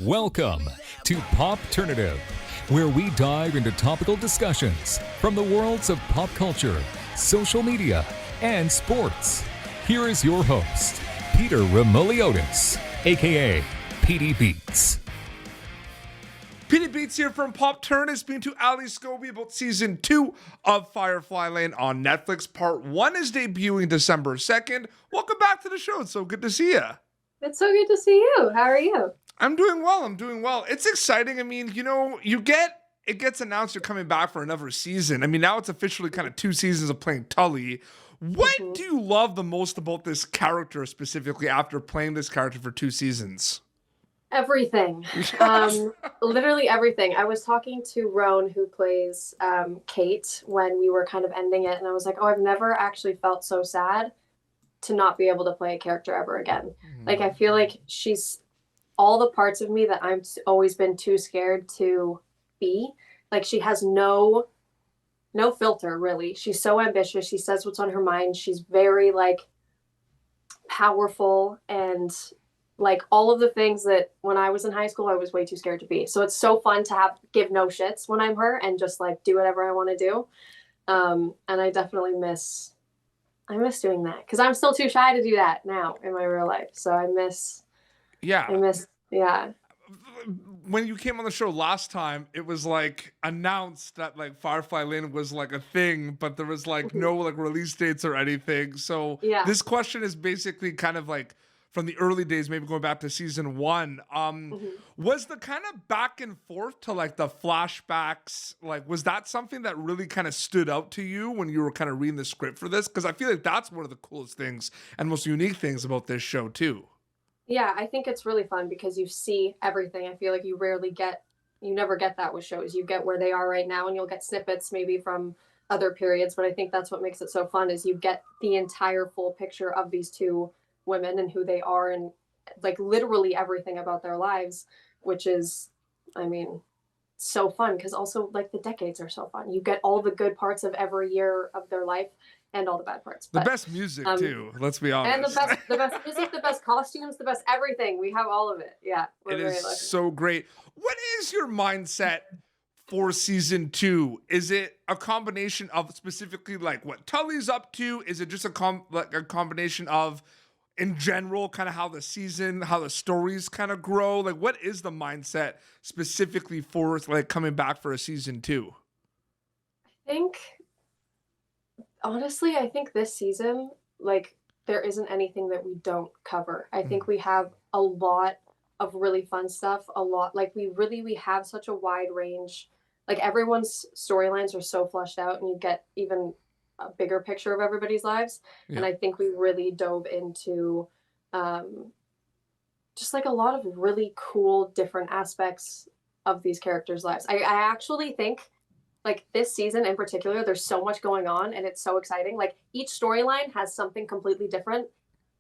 Welcome to Popternative, where we dive into topical discussions from the worlds of pop culture, social media, and sports. Here is your host, Peter Remoliotis, aka PD Beats. PD Beats here from Popternative, speaking to Ali Skovbye about season 2 of Firefly Lane on Netflix. Part 1 is debuting December 2nd. Welcome back to the show. It's so good to see you. It's so good to see you. How are you? I'm doing well. It's exciting. I mean, it gets announced you're coming back for another season. I mean, now it's officially kind of 2 seasons of playing Tully. What do you love the most about this character specifically after playing this character for 2 seasons? Everything. Literally everything. I was talking to Roan, who plays Kate, when we were kind of ending it, and I was like, I've never actually felt so sad to not be able to play a character ever again. Like, I feel like she's all the parts of me that I've always been too scared to be. Like, she has no filter, really. She's so ambitious. She says what's on her mind. She's very, powerful and all of the things that when I was in high school, I was way too scared to be. So it's so fun to give no shits when I'm her and just do whatever I want to do. And I definitely miss doing that because I'm still too shy to do that now in my real life. So I miss. When you came on the show last time, it was announced that Firefly Lane was a thing, but there was no release dates or anything. So this question is basically kind of from the early days, maybe going back to season 1, was the kind of back and forth to the flashbacks, was that something that really kind of stood out to you when you were kind of reading the script for this? Because I feel like that's one of the coolest things and most unique things about this show too. Yeah, I think it's really fun because you see everything. I feel like you never get that with shows. You get where they are right now and you'll get snippets maybe from other periods, but I think that's what makes it so fun is you get the entire full picture of these 2 women and who they are and literally everything about their lives, which is, so fun because also the decades are so fun. You get all the good parts of every year of their life and all the bad parts. The best music too, let's be honest. And the best music, the best costumes, the best everything. We have all of it. Yeah. It is so great. What is your mindset for season 2? Is it a combination of specifically what Tully's up to? Is it just a combination of in general, kind of how the stories kind of grow? What is the mindset specifically for coming back for a season 2? Honestly, I think this season, there isn't anything that we don't cover. I think we have a lot of really fun stuff. A lot, we have such a wide range. Everyone's storylines are so fleshed out and you get even a bigger picture of everybody's lives. Yeah. And I think we really dove into just a lot of really cool different aspects of these characters' lives. I actually think this season in particular, there's so much going on and it's so exciting. Each storyline has something completely different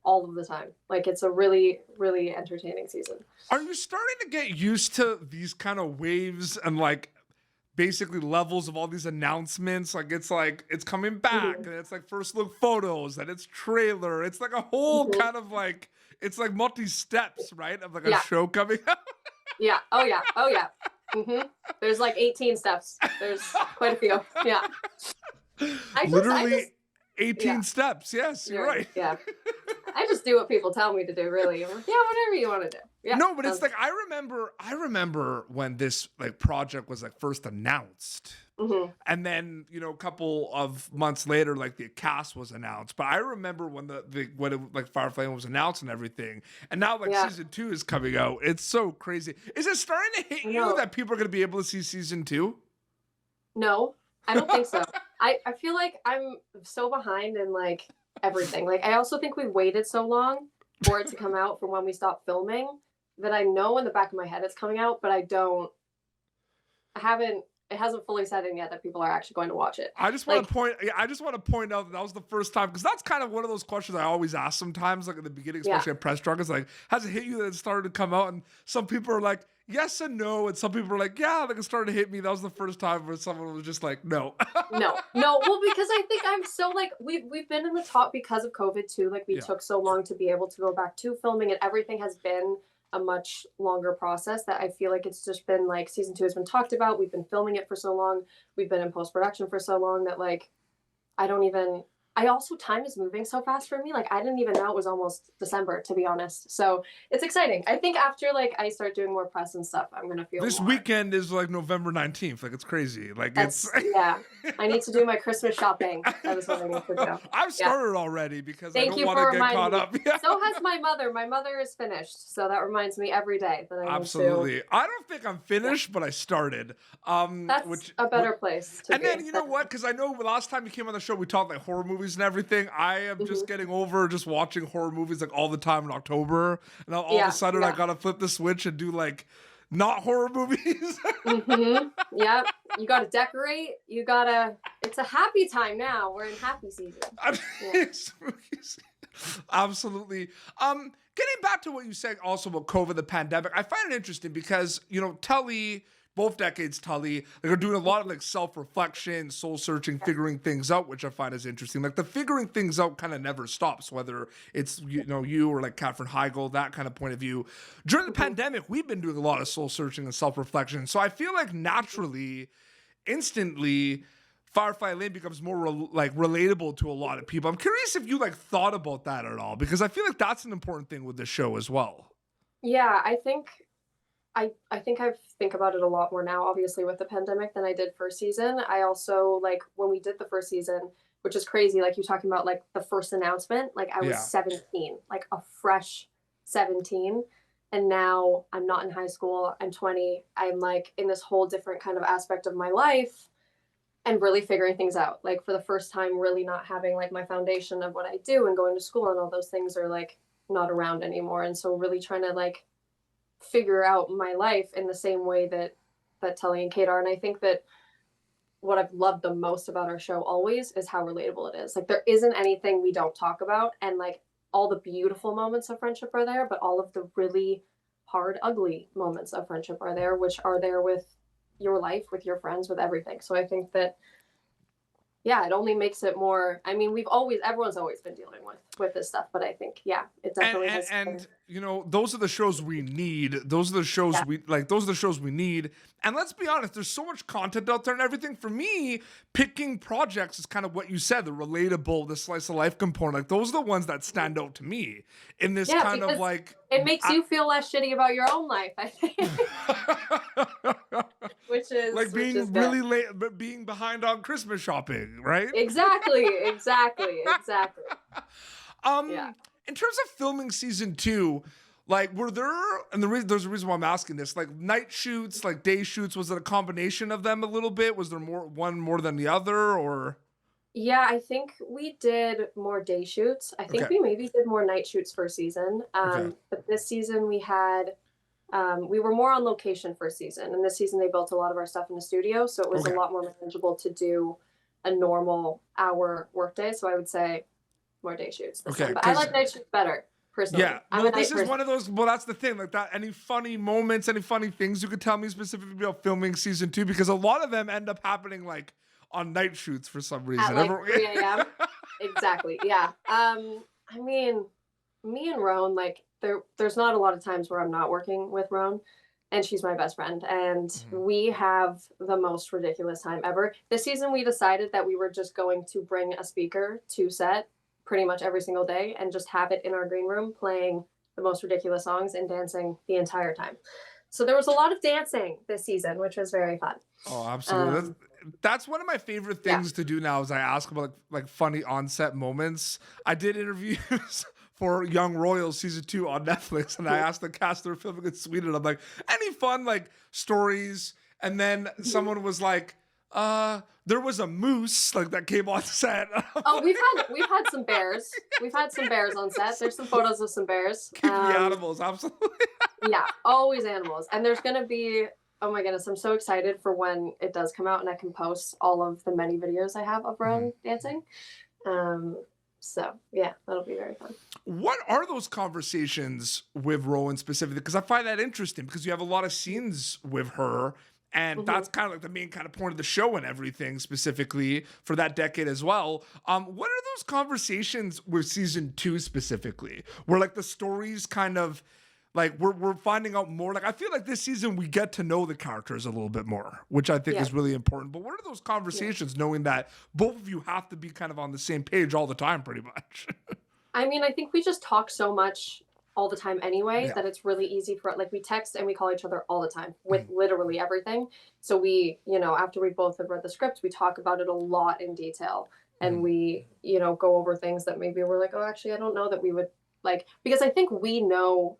all of the time. It's a really, really entertaining season. Are you starting to get used to these kind of waves and basically levels of all these announcements? It's coming back and it's first look photos and it's trailer. It's a whole kind of it's multi steps, right? Of a show coming out. Yeah. Oh yeah. There's 18 steps. There's quite a few. Yeah. Literally 18 steps. Yes, you're right. Yeah. I just do what people tell me to do, really. Yeah, whatever you want to do. Yeah. No, but it's I remember when this project was first announced. And then, a couple of months later, the cast was announced. But I remember when Firefly was announced and everything. And now season 2 is coming out. It's so crazy. Is it starting to hit you that people are going to be able to see season 2? No, I don't think so. I feel like I'm so behind in everything. I also think we waited so long for it to come out from when we stopped filming that I know in the back of my head it's coming out, but it hasn't fully set in yet that people are actually going to watch it. I just want to point out that was the first time, because that's kind of one of those questions I always ask sometimes, at the beginning, especially at press drunkers, has it hit you that it started to come out? And some people are yes and no, and some people are yeah, it started to hit me. That was the first time where someone was just no. no. Well, because I think I'm so we've been in the top because of COVID too. We took so long to be able to go back to filming, and everything has been a much longer process that I feel like it's just been like season 2 has been talked about. We've been filming it for so long. We've been in post-production for so long that like, I also, time is moving so fast for me. Like I didn't even know it was almost December, to be honest. So it's exciting. I think after like I start doing more press and stuff, I'm going to feel this more. Weekend is like November 19th. Like it's crazy. Like it's yeah. I need to do my Christmas shopping. That is what I need to do. I've started already because Thank I don't want to get caught up. Yeah. So has my mother. My mother is finished. So that reminds me every day that I Absolutely. need to. I don't think I'm finished, but I started. That's a better place to and be. then, you know what? Because I know last time you came on the show, we talked like horror movies and everything. I am just getting over just watching horror movies like all the time in October. And now all of a sudden I got to flip the switch and do like not horror movies. Yeah. You got to decorate. It's a happy time now. We're in happy season. Absolutely. Getting back to what you said also about COVID, the pandemic, I find it interesting because, you know, Tully, both decades Tully, like are doing a lot of like self-reflection, soul-searching, figuring things out, which I find is interesting. Like the figuring things out kind of never stops, whether it's, you know, you or like Katherine Heigl, that kind of point of view. During the pandemic, we've been doing a lot of soul-searching and self-reflection. So I feel like naturally, instantly, Firefly Lane becomes more relatable to a lot of people. I'm curious if you like thought about that at all, because I feel like that's an important thing with the show as well. Yeah, I think I think about it a lot more now, obviously, with the pandemic than I did first season. I also, like, when we did the first season, which is crazy, like, you're talking about, like, the first announcement, like, I was 17, like, a fresh 17, and now I'm not in high school, I'm 20, I'm, like, in this whole different kind of aspect of my life, and really figuring things out. Like, for the first time, really not having, like, my foundation of what I do and going to school and all those things are, like, not around anymore, and so really trying to, like, figure out my life in the same way that Tully and Kate are. And I think that what I've loved the most about our show always is how relatable it is. Like there isn't anything we don't talk about, and like all the beautiful moments of friendship are there, but all of the really hard, ugly moments of friendship are there, which are there with your life, with your friends, with everything. So I think that it only makes it more. I mean, everyone's always been dealing with this stuff, but I think, it definitely has. And you know, those are the shows we need. Those are the shows we need. And let's be honest, there's so much content out there and everything. For me, picking projects is kind of what you said, the relatable, the slice of life component. Like those are the ones that stand out to me in this kind of like. It makes you feel less shitty about your own life, I think. which is like being really late, but being behind on Christmas shopping, right? Exactly. In terms of filming season 2, like were there, and there's a reason why I'm asking this, like night shoots, like day shoots, was it a combination of them a little bit? Was there one more than the other, or? Yeah, I think we did more day shoots. I think we maybe did more night shoots first season. But this season we had, we were more on location first season. And this season they built a lot of our stuff in the studio. So it was a lot more manageable to do a normal hour workday. So I would say more day shoots this time. But I like night shoots better, personally. Yeah, well, this is one of those, well, that's the thing, like that, any funny moments, any funny things you could tell me specifically about filming season 2, because a lot of them end up happening like on night shoots for some reason. At like 3 a.m. Exactly, yeah. I mean, me and Roan, like, there's not a lot of times where I'm not working with Roan, and she's my best friend, and we have the most ridiculous time ever. This season we decided that we were just going to bring a speaker to set pretty much every single day and just have it in our green room playing the most ridiculous songs and dancing the entire time. So there was a lot of dancing this season, which was very fun. Oh, absolutely. That's one of my favorite things to do now is I ask about like funny on-set moments. I did interviews for Young Royals season 2 on Netflix, and I asked the cast they're filming in Sweden. I'm like, any fun like stories? And then someone was like, there was a moose like that came on set. Oh, we've had some bears. We've had some bears on set. There's some photos of some bears. Keep the animals, absolutely. Yeah, always animals. And there's gonna be, oh my goodness, I'm so excited for when it does come out and I can post all of the many videos I have of Roan dancing. So yeah, that'll be very fun. What are those conversations with Roan specifically? Because I find that interesting because you have a lot of scenes with her. And that's kind of like the main kind of point of the show and everything specifically for that decade as well. What are those conversations with season 2 specifically? Where like the stories kind of like we're finding out more. Like I feel like this season we get to know the characters a little bit more, which I think is really important. But what are those conversations knowing that both of you have to be kind of on the same page all the time, pretty much? I mean, I think we just talk so much all the time anyway that it's really easy for, like, we text and we call each other all the time with literally everything. So we, you know, after we both have read the script, we talk about it a lot in detail, and we, you know, go over things that maybe we're like, oh, actually, I don't know that we would like, because I think we know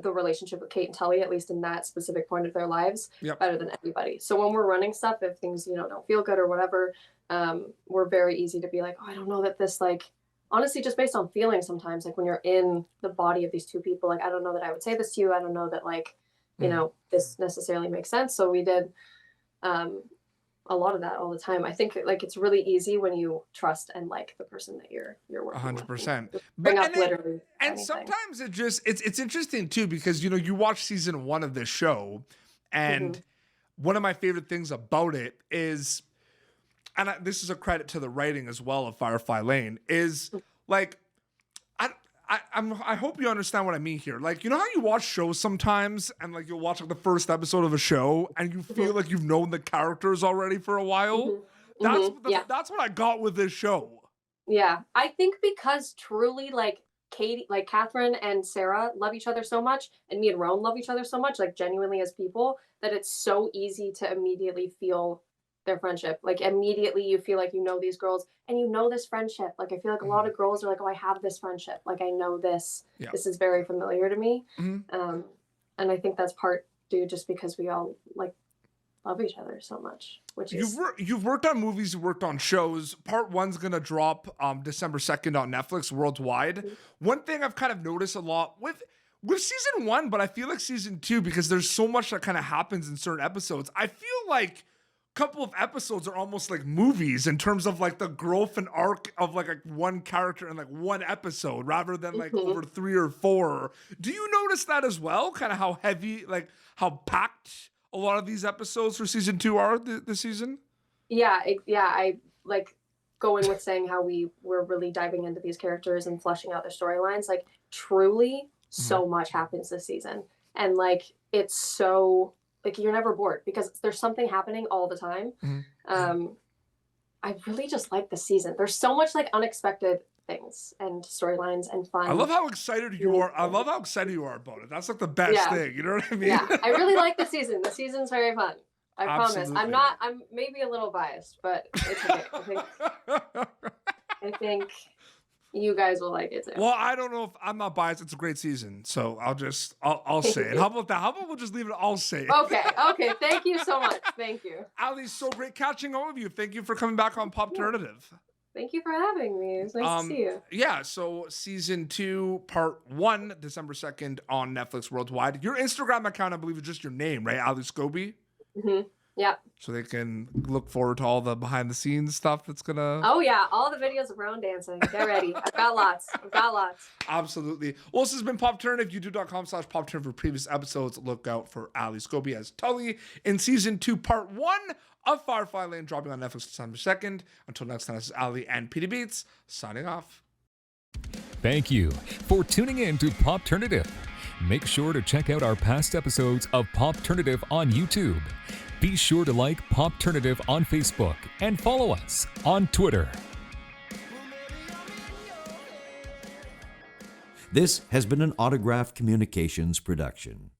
the relationship with Kate and Tully, at least in that specific point of their lives, better than anybody. So when we're running stuff, if things, you know, don't feel good or whatever, we're very easy to be like, oh, I don't know that this, like, honestly, just based on feeling sometimes, like when you're in the body of these two people, like, I don't know that I would say this to you. I don't know that, like, you know, this necessarily makes sense. So we did a lot of that all the time. I think like it's really easy when you trust and like the person that you're working 100%. with. Bring up literally and anything. Sometimes it's interesting too, because, you know, you watch season 1 of this show, and one of my favorite things about it is, and this is a credit to the writing as well of Firefly Lane, is like, I hope you understand what I mean here. Like, you know how you watch shows sometimes and like you'll watch like the first episode of a show and you feel like you've known the characters already for a while? That's what I got with this show. Yeah. I think because truly like Katie, like Katherine and Sarah love each other so much, and me and Roan love each other so much, like genuinely as people, that it's so easy to immediately feel their friendship. Like immediately you feel like you know these girls and you know this friendship. Like I feel like a lot of girls are like, oh, I have this friendship. Like I know this. This is very familiar to me. And I think that's part due just because we all like love each other so much. Which you've worked on movies, you worked on shows. Part 1's gonna drop December 2nd on Netflix worldwide. One thing I've kind of noticed a lot with season 1, but I feel like season 2, because there's so much that kind of happens in certain episodes, I feel like couple of episodes are almost like movies in terms of like the growth and arc of like one character in like one episode rather than like over 3 or 4. Do you notice that as well? Kind of how heavy, like how packed a lot of these episodes for season 2 are this season? Yeah. I like going with saying how we were really diving into these characters and fleshing out their storylines. Like truly so much happens this season. And like, it's so, like you're never bored because there's something happening all the time. I really just like the season. There's so much like unexpected things and storylines and fun. I love how excited you are. I love how excited you are about it. That's like the best thing. You know what I mean? Yeah, I really like the season. The season's very fun. I promise. I'm maybe a little biased, but it's okay. I think you guys will like it too. Well, I don't know if I'm not biased. It's a great season, so I'll say it. How about that? How about we'll just leave it? I'll say it. Okay. Thank you so much. Thank you. Ali, so great catching all of you. Thank you for coming back on Pop Alternative. Thank you for having me. It's nice to see you. Yeah, so season 2, part 1, December 2nd on Netflix worldwide. Your Instagram account, I believe, is just your name, right? Ali Skovbye? Yeah. So they can look forward to all the behind the scenes stuff that's gonna. Oh yeah, all the videos of Roan dancing. Get ready. I've got lots. Absolutely. Well, this has been Pop Alternative. YouTube.com/Pop Alternative for previous episodes. Look out for Ali Skovbye as Tully in season 2, part 1 of Firefly Lane, dropping on Netflix December 2nd. Until next time, this is Ali and PD Beats signing off. Thank you for tuning in to Pop Alternative. Make sure to check out our past episodes of Pop Alternative on YouTube. Be sure to like Pop Alternative on Facebook and follow us on Twitter. This has been an Autograph Communications production.